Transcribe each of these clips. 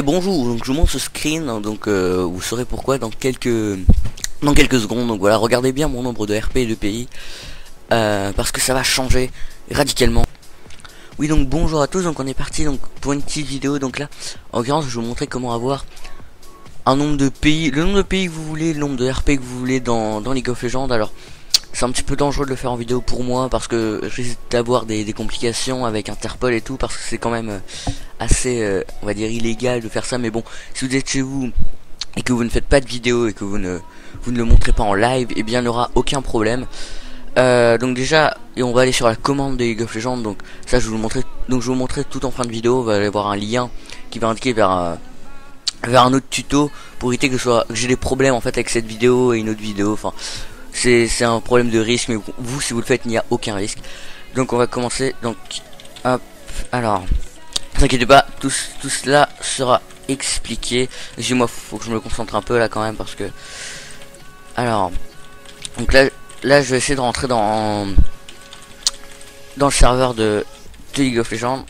Bonjour, donc je vous montre ce screen, hein, donc vous saurez pourquoi dans quelques secondes. Donc voilà, regardez bien mon nombre de RP et de pays, parce que ça va changer radicalement. Oui, donc bonjour à tous, donc on est parti donc pour une petite vidéo. Donc là, en l'occurrence, je vais vous montrer comment avoir un nombre de pays, le nombre de pays que vous voulez, le nombre de RP que vous voulez dans League of Legends. Alors c'est un petit peu dangereux de le faire en vidéo pour moi, parce que je risque d'avoir des complications avec Interpol et tout, parce que c'est quand même assez on va dire illégal de faire ça. Mais bon, si vous êtes chez vous et que vous ne faites pas de vidéo et que vous ne le montrez pas en live, et bien il n'y aura aucun problème. Donc déjà, et on va aller sur la commande de League of Legends. Donc ça je vais vous le montrer, donc je vais vous montrer tout en fin de vidéo. On va aller voir un lien qui va indiquer vers un autre tuto, pour éviter que j'ai des problèmes en fait avec cette vidéo et une autre vidéo. Enfin c'est un problème de risque, mais vous si vous le faites, il n'y a aucun risque. Donc on va commencer. Donc hop, alors ne vous inquiétez pas, tout cela sera expliqué. Excusez-moi, faut que je me concentre un peu là quand même, parce que alors donc là je vais essayer de rentrer dans le serveur de League of Legends.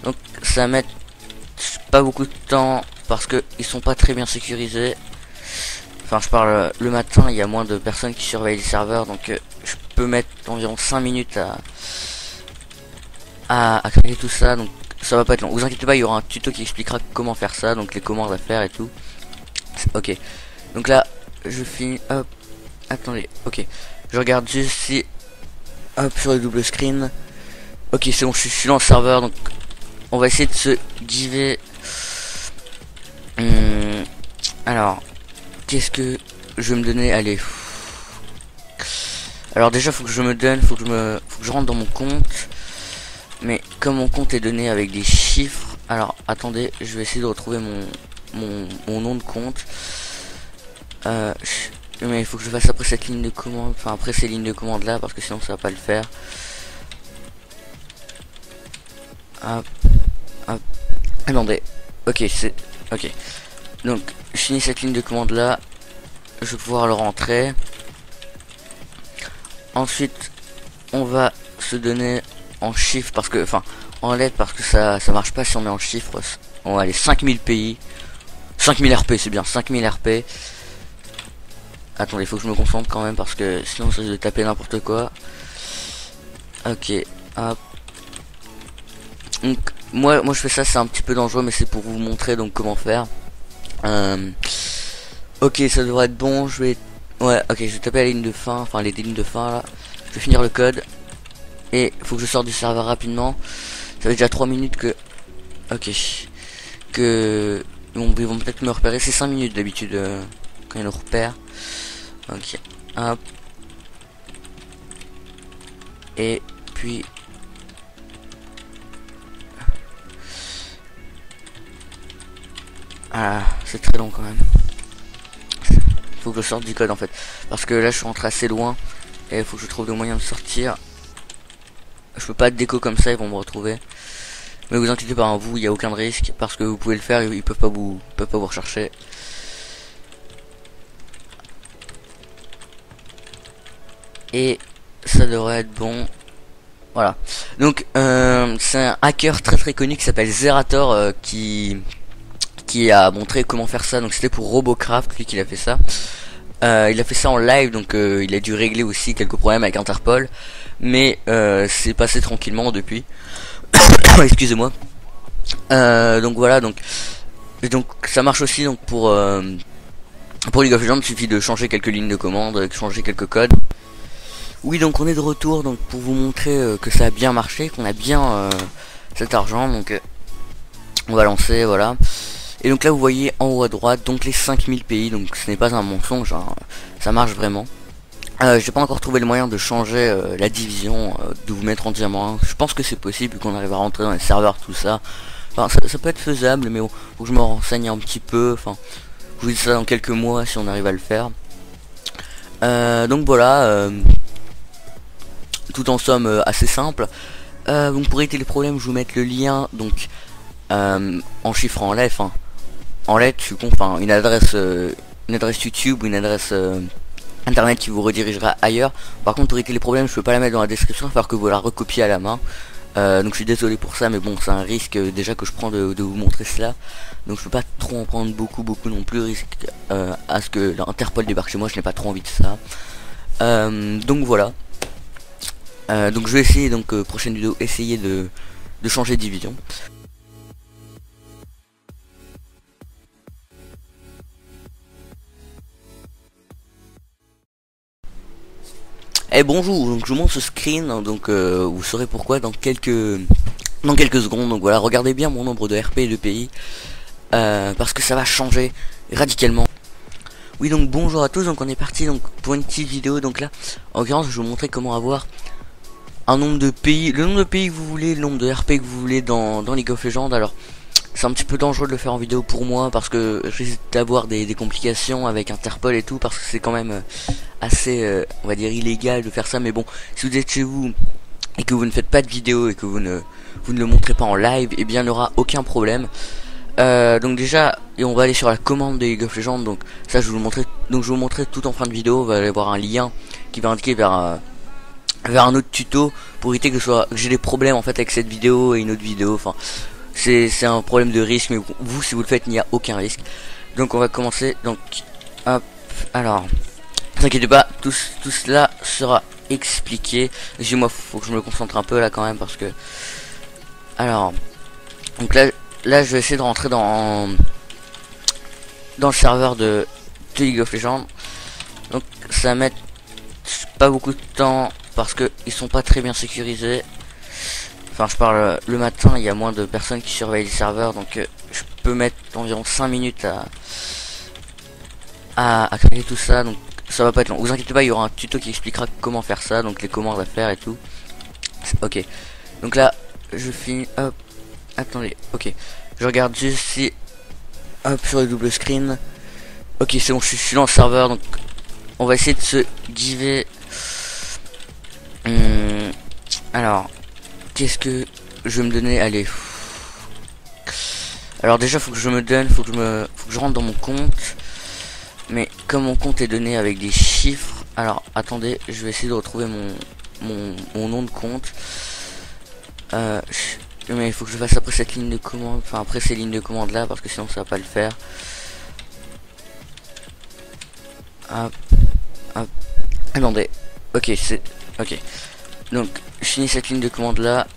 Donc ça va mettre pas beaucoup de temps, parce que ils sont pas très bien sécurisés. Enfin, je parle le matin, il y a moins de personnes qui surveillent les serveurs, donc je peux mettre environ 5 minutes à créer tout ça. Donc ça va pas être long, vous inquiétez pas, il y aura un tuto qui expliquera comment faire ça, donc les commandes à faire et tout. Ok, donc là je finis, hop, attendez, ok, je regarde juste si, hop, sur le double screen. Ok, c'est bon, je suis dans le serveur. Donc on va essayer de se giver. Alors qu'est-ce que je vais me donner? Allez, alors déjà faut que je me donne, faut que je rentre dans mon compte. Mais comme mon compte est donné avec des chiffres, alors attendez, je vais essayer de retrouver mon nom de compte. Mais il faut que je fasse après cette ligne de commande, enfin après ces lignes de commande là, parce que sinon ça va pas le faire. Hop, hop. Attendez, ok, c'est ok. Donc je finis cette ligne de commande là, je vais pouvoir le rentrer. Ensuite on va se donner en chiffres, parce que, enfin en lettres, parce que ça marche pas si on met en chiffres. On va aller 5000 pays, 5000 RP, c'est bien, 5000 RP. Attendez, faut que je me concentre quand même, parce que sinon ça risque de taper n'importe quoi. Ok, hop. Donc moi je fais ça, c'est un petit peu dangereux, mais c'est pour vous montrer donc comment faire. Ok, ça devrait être bon. Je vais, ouais, ok, je vais taper la ligne de fin, enfin les lignes de fin là. Je vais finir le code et faut que je sorte du serveur rapidement. Ça fait déjà 3 minutes que, ok, que ils vont peut-être me repérer. C'est 5 minutes d'habitude quand ils nous repèrent. Ok, hop, et puis ah, c'est très long quand même. Faut que je sorte du code en fait, parce que là je suis rentré assez loin et il faut que je trouve des moyens de sortir. Je peux pas de déco comme ça, ils vont me retrouver. Mais vous inquiétez pas, hein, vous, il n'y a aucun risque, parce que vous pouvez le faire, ils peuvent pas vous rechercher. Et ça devrait être bon. Voilà. Donc c'est un hacker très connu qui s'appelle Zerator, qui a montré comment faire ça. Donc c'était pour Robocraft, lui qui a fait ça. Il a fait ça en live, donc il a dû régler aussi quelques problèmes avec Interpol, mais c'est passé tranquillement depuis. Excusez-moi. Donc voilà, donc ça marche aussi donc pour League of Legends. Il suffit de changer quelques lignes de commande, changer quelques codes. Oui, donc on est de retour, donc pour vous montrer que ça a bien marché, qu'on a bien cet argent. Donc on va lancer, voilà. Et donc là vous voyez en haut à droite donc les 5000 pays, donc ce n'est pas un mensonge, hein, ça marche vraiment. J'ai pas encore trouvé le moyen de changer la division, de vous mettre en diamant 1. Je pense que c'est possible qu'on arrive à rentrer dans les serveurs, tout ça. Enfin ça peut être faisable, mais bon, faut que je me renseigne un petit peu. Enfin je vous dis ça dans quelques mois si on arrive à le faire. Donc voilà, tout en somme assez simple. Donc pour éviter les problèmes, je vous mettre le lien donc en chiffre en lettres, hein. En lettres, je suis con, enfin une adresse YouTube ou une adresse internet qui vous redirigera ailleurs. Par contre, pour éviter les problèmes, je peux pas la mettre dans la description, il va falloir que vous la recopiez à la main. Donc je suis désolé pour ça, mais bon, c'est un risque déjà que je prends de vous montrer cela. Donc je peux pas trop en prendre beaucoup non plus, risque à ce que l'Interpol débarque chez moi, je n'ai pas trop envie de ça. Donc voilà. Donc je vais essayer, donc prochaine vidéo, essayer de changer de division. Et bonjour, donc je vous montre ce screen, hein, donc vous saurez pourquoi dans quelques secondes. Donc voilà, regardez bien mon nombre de RP et de pays, parce que ça va changer radicalement. Oui, donc bonjour à tous, donc on est parti donc pour une petite vidéo. Donc là, en l'occurrence, je vais vous montrer comment avoir un nombre de pays, le nombre de pays que vous voulez, le nombre de RP que vous voulez dans League of Legends. Alors c'est un petit peu dangereux de le faire en vidéo pour moi, parce que je risque d'avoir des complications avec Interpol et tout, parce que c'est quand même assez on va dire illégal de faire ça. Mais bon, si vous êtes chez vous et que vous ne faites pas de vidéo et que vous ne le montrez pas en live, et bien il n'y aura aucun problème. Donc déjà, et on va aller sur la commande de League of Legends. Donc ça je vais vous montrer, donc je vais vous montrer tout en fin de vidéo. On va aller voir un lien qui va indiquer vers un autre tuto, pour éviter que j'ai des problèmes en fait avec cette vidéo et une autre vidéo. Enfin c'est un problème de risque, mais vous si vous le faites, il n'y a aucun risque. Donc on va commencer. Donc hop, alors ne vous inquiétez pas, tout cela sera expliqué. Excusez-moi, faut que je me concentre un peu là quand même, parce que alors donc là je vais essayer de rentrer dans le serveur de League of Legends. Donc ça va mettre pas beaucoup de temps, parce que ils sont pas très bien sécurisés. Enfin je parle le matin, il y a moins de personnes qui surveillent les serveurs, donc je peux mettre environ 5 minutes à créer tout ça. Donc ça va pas être long, vous inquiétez pas, il y aura un tuto qui expliquera comment faire ça, donc les commandes à faire et tout. Ok, donc là je finis, hop, attendez, ok, je regarde juste si, hop, sur le double screen. Ok, c'est bon, je suis dans le serveur. Donc on va essayer de se giver. Alors qu'est-ce que je vais me donner? Allez, alors déjà faut que je me donne, faut que je rentre dans mon compte. Mais comme mon compte est donné avec des chiffres, alors attendez, je vais essayer de retrouver mon nom de compte. Mais il faut que je fasse après cette ligne de commande, enfin après ces lignes de commande là, parce que sinon ça va pas le faire. Hop, hop. Attendez, ok, c'est ok. Donc je finis cette ligne de commande là,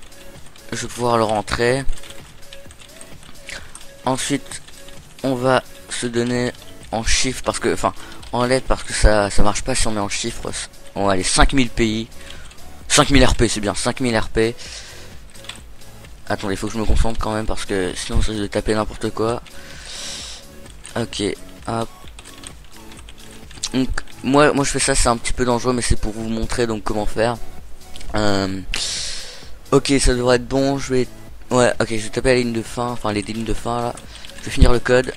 je vais pouvoir le rentrer. Ensuite on va se donner en chiffres, parce que, enfin en lettres, parce que ça marche pas si on met en chiffres. On va aller 5000 pays, 5000 RP, c'est bien, 5000 RP. Attendez, il faut que je me concentre quand même, parce que sinon ça va taper n'importe quoi. Ok, hop. Donc moi je fais ça, c'est un petit peu dangereux, mais c'est pour vous montrer donc comment faire. Ok, ça devrait être bon. Je vais, ouais, ok, je vais taper la ligne de fin, enfin les lignes de fin là. Je vais finir le code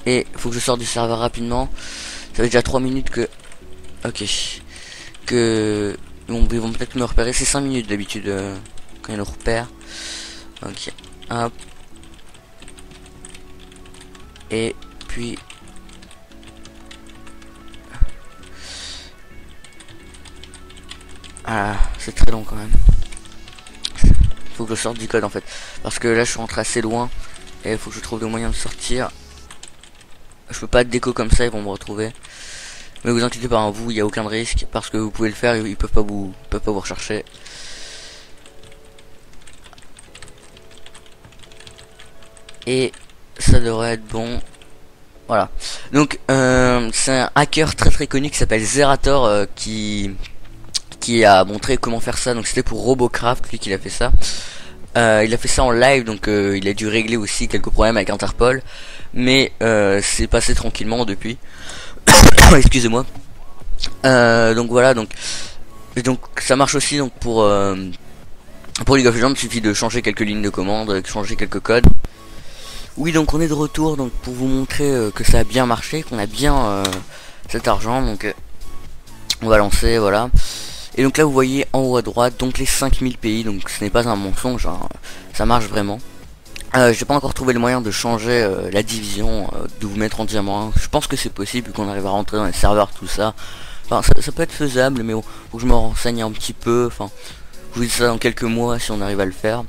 et faut que je sorte du serveur rapidement. Ça fait déjà 3 minutes que, ok, que ils vont peut-être me repérer. C'est 5 minutes d'habitude quand ils nous repèrent. Ok, hop, et puis ah, c'est très long quand même. Faut que je sorte du code en fait, parce que là je suis rentré assez loin et il faut que je trouve des moyens de sortir. Je peux pas de déco comme ça, ils vont me retrouver. Mais vous inquiétez pas, hein, vous, il n'y a aucun risque, parce que vous pouvez le faire, ils peuvent pas vous rechercher. Et ça devrait être bon. Voilà. Donc c'est un hacker très connu qui s'appelle Zerator, qui a montré comment faire ça. Donc c'était pour Robocraft, lui, qui a fait ça. Il a fait ça en live, donc il a dû régler aussi quelques problèmes avec Interpol, mais c'est passé tranquillement depuis. Excusez-moi. Donc voilà, donc ça marche aussi donc pour League of Legends. Il suffit de changer quelques lignes de commande, changer quelques codes. Oui, donc on est de retour, donc pour vous montrer que ça a bien marché, qu'on a bien cet argent. Donc on va lancer, voilà. Et donc là vous voyez en haut à droite donc les 5000 pays, donc ce n'est pas un mensonge, hein, ça marche vraiment. J'ai pas encore trouvé le moyen de changer la division, de vous mettre en diamant 1. Je pense que c'est possible, qu'on arrive à rentrer dans les serveurs, tout ça. Enfin ça peut être faisable, mais bon, faut que je me renseigne un petit peu. Enfin vous dis ça dans quelques mois si on arrive à le faire.